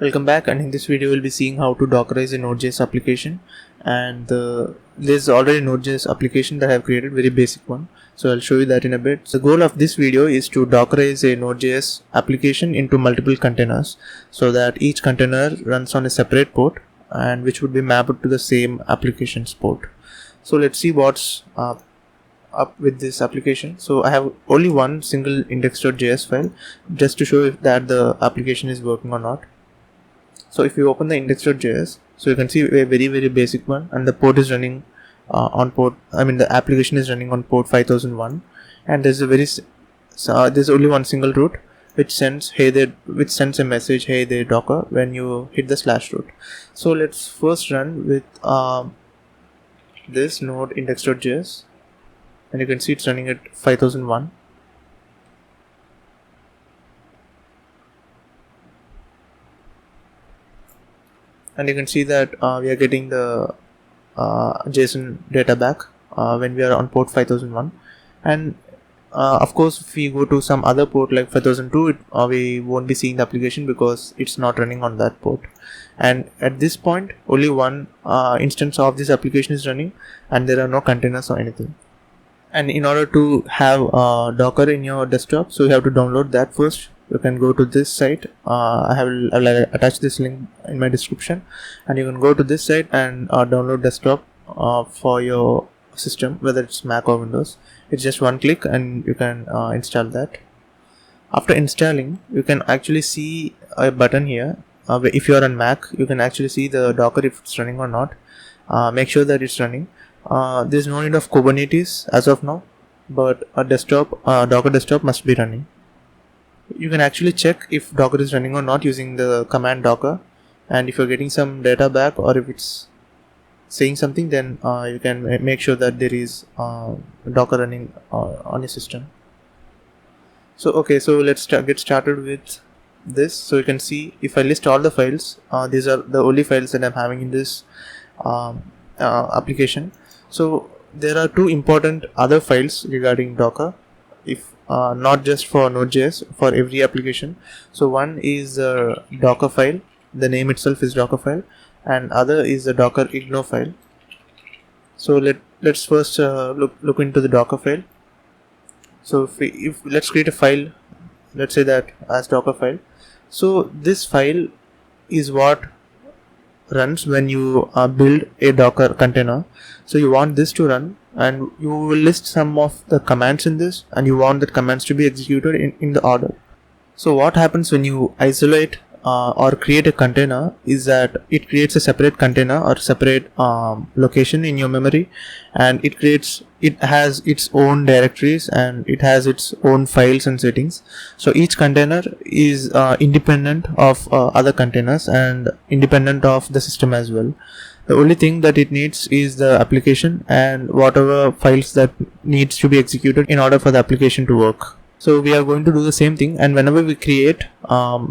Welcome back, and in this video we'll be seeing how to dockerize a Node.js application. And there's already a Node.js application that I have created, very basic one, so I'll show you that in a bit. The goal of this video is to dockerize a Node.js application into multiple containers so that each container runs on a separate port and which would be mapped to the same application's port. So let's see what's up with this application. So I have only one single index.js file just to show if that the application is working or not. So if you open the index.js, so you can see a very basic one, and the port is running the application is running on port 5001, and there's there's only one single root which sends a message, hey there Docker, when you hit the /root. So let's first run with this node index.js, and you can see it's running at 5001. And you can see that we are getting the JSON data back when we are on port 5001. And of course, if we go to some other port like 5002, we won't be seeing the application because it's not running on that port. And at this point, only one instance of this application is running, and there are no containers or anything. And in order to have Docker in your desktop, so you have to download that first. You can go to this site. I'll attach this link in my description, and you can go to this site and download desktop for your system, whether it's Mac or Windows. It's just one click and you can install that. After installing, you can actually see a button here. If you are on Mac, you can actually see the Docker if it's running or not. Make sure that it's running. There's no need of Kubernetes as of now, but a Docker desktop must be running. You can actually check if Docker is running or not using the command docker, and if you're getting some data back or if it's saying something, then you can make sure that there is Docker running on your system. So let's get started with this. So you can see if I list all the files, these are the only files that I'm having in this application. So there are two important other files regarding Docker, if not just for Node.js, for every application. So one is the Docker file, the name itself is Docker file, and other is the Docker ignore file. So let's first look into the Docker file. So if let's create a file, let's say that as Docker file. So this file is what runs when you build a Docker container. So you want this to run, and you will list some of the commands in this, and you want the commands to be executed in the order. So what happens when you isolate or create a container is that it creates a separate container or separate location in your memory, and it has its own directories and it has its own files and settings. So each container is independent of other containers and independent of the system as well. The only thing that it needs is the application and whatever files that needs to be executed in order for the application to work. So we are going to do the same thing, and whenever we create a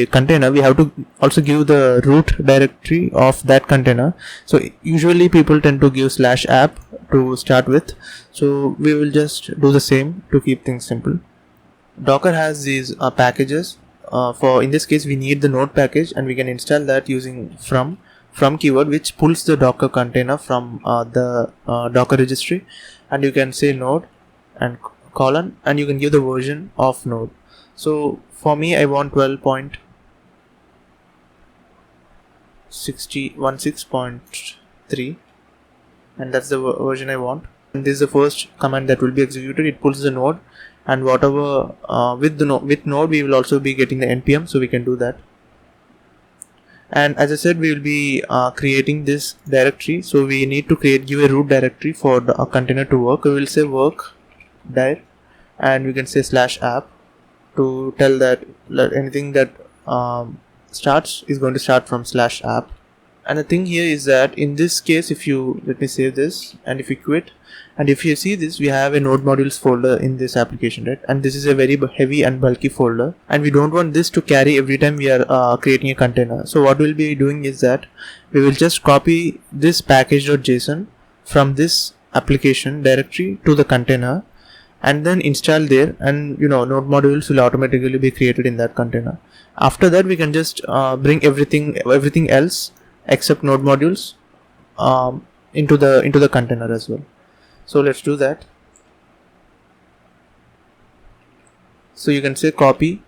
container, we have to also give the root directory of that container. So usually people tend to give /app to start with, so we will just do the same to keep things simple. Docker has these packages. For in this case we need the node package, and we can install that using from keyword, which pulls the Docker container from the Docker registry, and you can say node and colon, and you can give the version of node. So for me, I want 12.16.3, and that's the version I want. And this is the first command that will be executed. It pulls the node, and whatever with node we will also be getting the npm, so we can do that. And as I said, we will be creating this directory, so we need to give a root directory for the container to work. We will say work dir, and we can say /app to tell that anything that starts is going to start from /app. And the thing here is that in this case, if you let me save this, and if you quit, and if you see this, we have a node modules folder in this application, right? And this is a very heavy and bulky folder, and we don't want this to carry every time we are creating a container. So what we'll be doing is that we will just copy this package.json from this application directory to the container, and then install there, and node modules will automatically be created in that container. After that, we can just bring everything else except node modules into the container as well. So let's do that. So you can say copy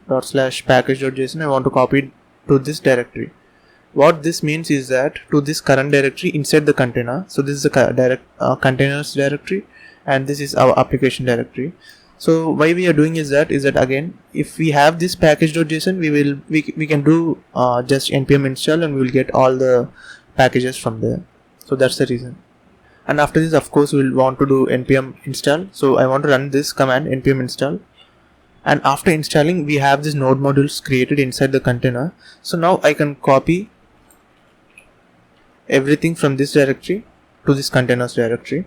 /package.json. I want to copy it to this directory. What this means is that to this current directory inside the container. So this is the containers directory, and this is our application directory. So why we are doing is that again, if we have this package.json, we can do just npm install, and we will get all the packages from there. So that's the reason. And after this, of course, we'll want to do npm install. So I want to run this command npm install, and after installing, we have these node modules created inside the container. So now I can copy everything from this directory to this containers directory.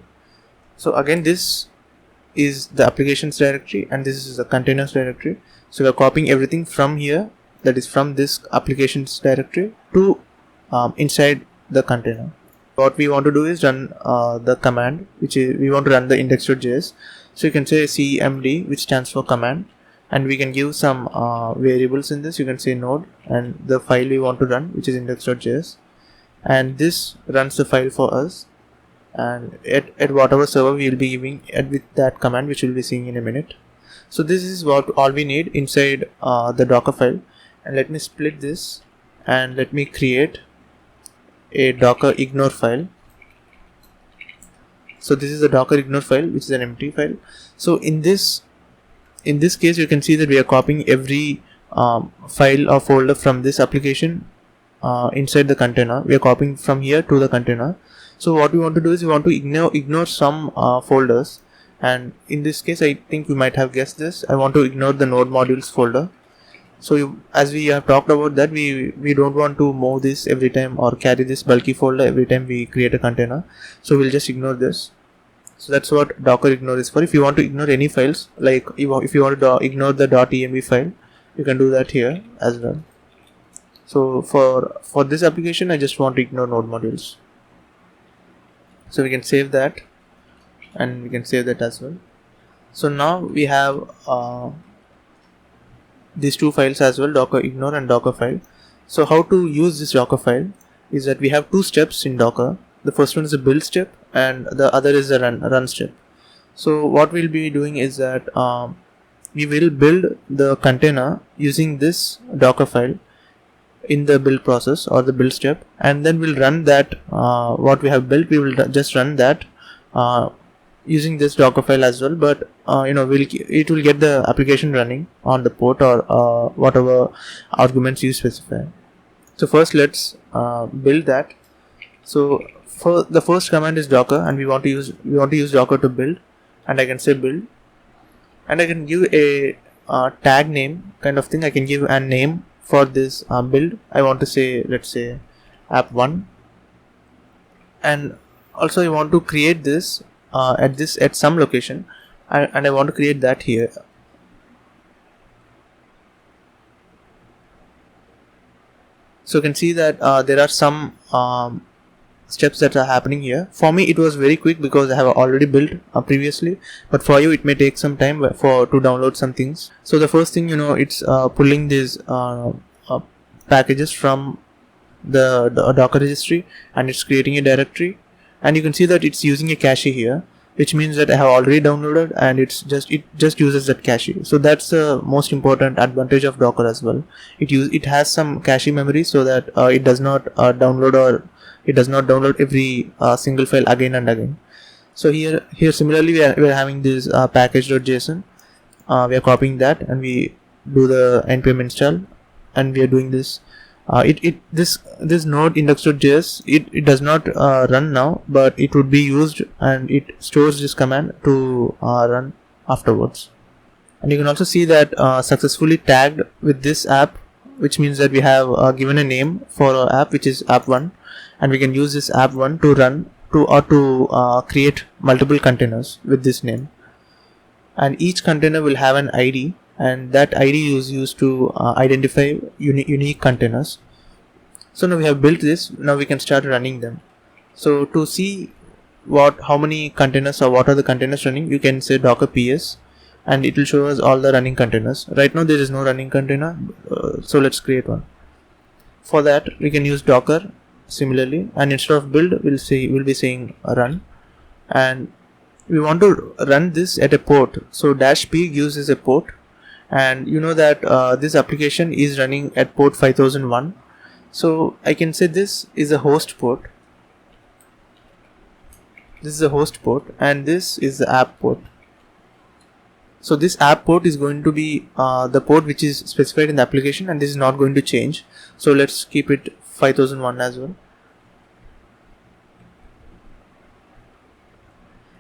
So again, this is the applications directory, and this is the containers directory. So we are copying everything from here, that is from this applications directory, to inside the container. What we want to do is run the command, which is we want to run the index.js. So you can say cmd, which stands for command, and we can give some variables in this. You can say node and the file we want to run, which is index.js, and this runs the file for us, and at whatever server we will be giving with that command, which we'll be seeing in a minute. So this is what all we need inside the Docker file. And let me split this, and let me create a docker ignore file. So this is the docker ignore file, which is an empty file. So in this case, you can see that we are copying every file or folder from this application inside the container. We are copying from here to the container. So what we want to do is we want to ignore some folders, and in this case, I think you might have guessed this, I want to ignore the node modules folder. So as we have talked about that, we don't want to move this every time or carry this bulky folder every time we create a container. So we'll just ignore this. So that's what docker ignore is for. If you want to ignore any files, like if you want to ignore the .env file, you can do that here as well. So for this application, I just want to ignore node modules. So we can save that, and we can save that as well. So now we have these two files as well, docker ignore and docker file. So how to use this docker file is that we have two steps in Docker. The first one is the build step, and the other is the run step. So what we'll be doing is that we will build the container using this docker file in the build process or the build step, and then we'll run that what we have built. We will just run that using this docker file as well, but it will get the application running on the port or whatever arguments you specify. So first let's build that. So for the first command is docker, and we want to use docker to build, and I can say build, and I can give a tag name kind of thing. I can give a name for this build. I want to say, let's say app1, and also I want to create this at some location, and I want to create that here. So you can see that there are some steps that are happening here. For me, it was very quick because I have already built previously, but for you it may take some time to download some things. So the first thing, it's pulling these packages from the Docker registry, and it's creating a directory, and you can see that it's using a cache here, which means that I have already downloaded, and it just uses that cache. So that's the most important advantage of Docker as well. It has some cache memory, so that it does not download every single file again and again. So here similarly we are having this package.json. We are copying that, and we do the npm install, and we are doing this. This node index.js, it does not run now, but it would be used, and it stores this command to run afterwards. And you can also see that successfully tagged with this app, which means that we have given a name for our app, which is app1, and we can use this app1 to run to create multiple containers with this name, and each container will have an ID, and that ID is used to identify unique containers. So now we have built this. Now we can start running them. So to see how many containers or what are the containers running, you can say docker ps, and it will show us all the running containers. Right now there is no running container, so let's create one. For that we can use docker similarly, and instead of build we'll be saying run, and we want to run this at a port. So -p gives us a port, and you know that this application is running at port 5001. So I can say this is a host port, this is a host port, and this is the app port. So this app port is going to be the port which is specified in the application, and this is not going to change. So let's keep it 5001 as well.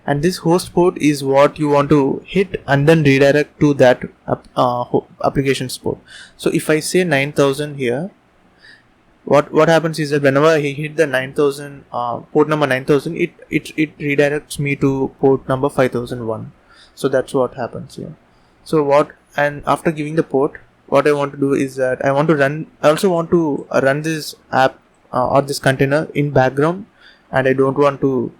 And this host port is what you want to hit and then redirect to that application's port. So if I say 9000 here, what happens is that whenever I hit the 9000 port number 9000, it redirects me to port number 5001. So that's what happens here. So and after giving the port, what I want to do is that I also want to run this app or this container in background, and I don't want to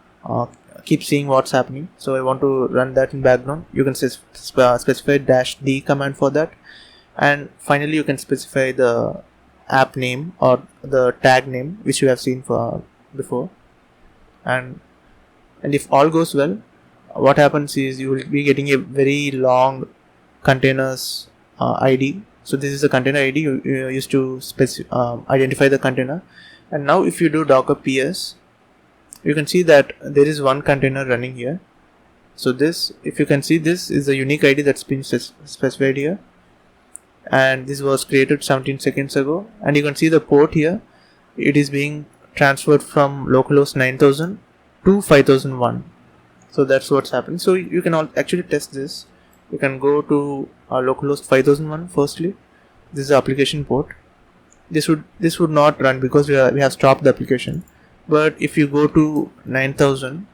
keep seeing what's happening. So I want to run that in background. You can specify -d command for that, and finally you can specify the app name or the tag name which you have seen before, and if all goes well, what happens is you will be getting a very long containers ID. So this is the container ID you used to identify the container. And now if you do docker ps, you can see that there is one container running here. So this, if you can see, this is the unique ID that's been specified here, and this was created 17 seconds ago. And you can see the port here, it is being transferred from localhost 9000 to 5001. So that's what's happening. So you can actually test this. You can go to localhost 5001 firstly. This is the application port. This would not run because we have stopped the application. But if you go to 9000,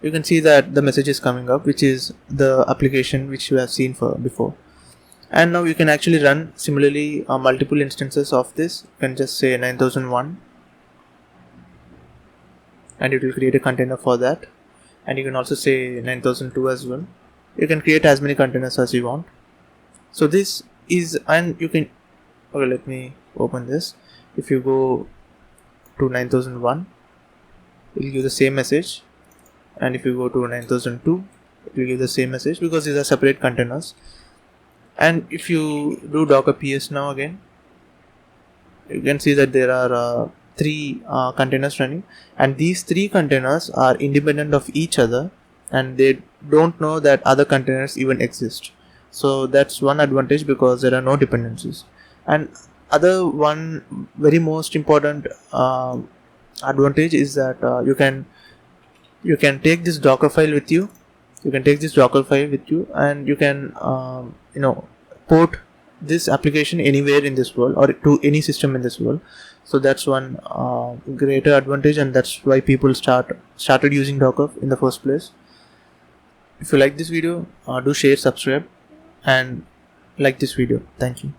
you can see that the message is coming up, which is the application which you have seen before. And now you can actually run similarly multiple instances of this. You can just say 9001, and it will create a container for that. And you can also say 9002 as well. You can create as many containers as you want. So this is, and you can, okay, let me open this. If you go to 9001, it will give the same message, and if you go to 9002, it will give the same message, because these are separate containers. And if you do docker ps now again, you can see that there are 3 containers running, and these 3 containers are independent of each other, and they don't know that other containers even exist. So that's one advantage, because there are no dependencies. And other one very most important advantage is that you can take this docker file with you. And you can port this application anywhere in this world, or to any system in this world. So that's one greater advantage, and that's why people started using Docker in the first place. If you like this video, do share, subscribe, and like this video. Thank you.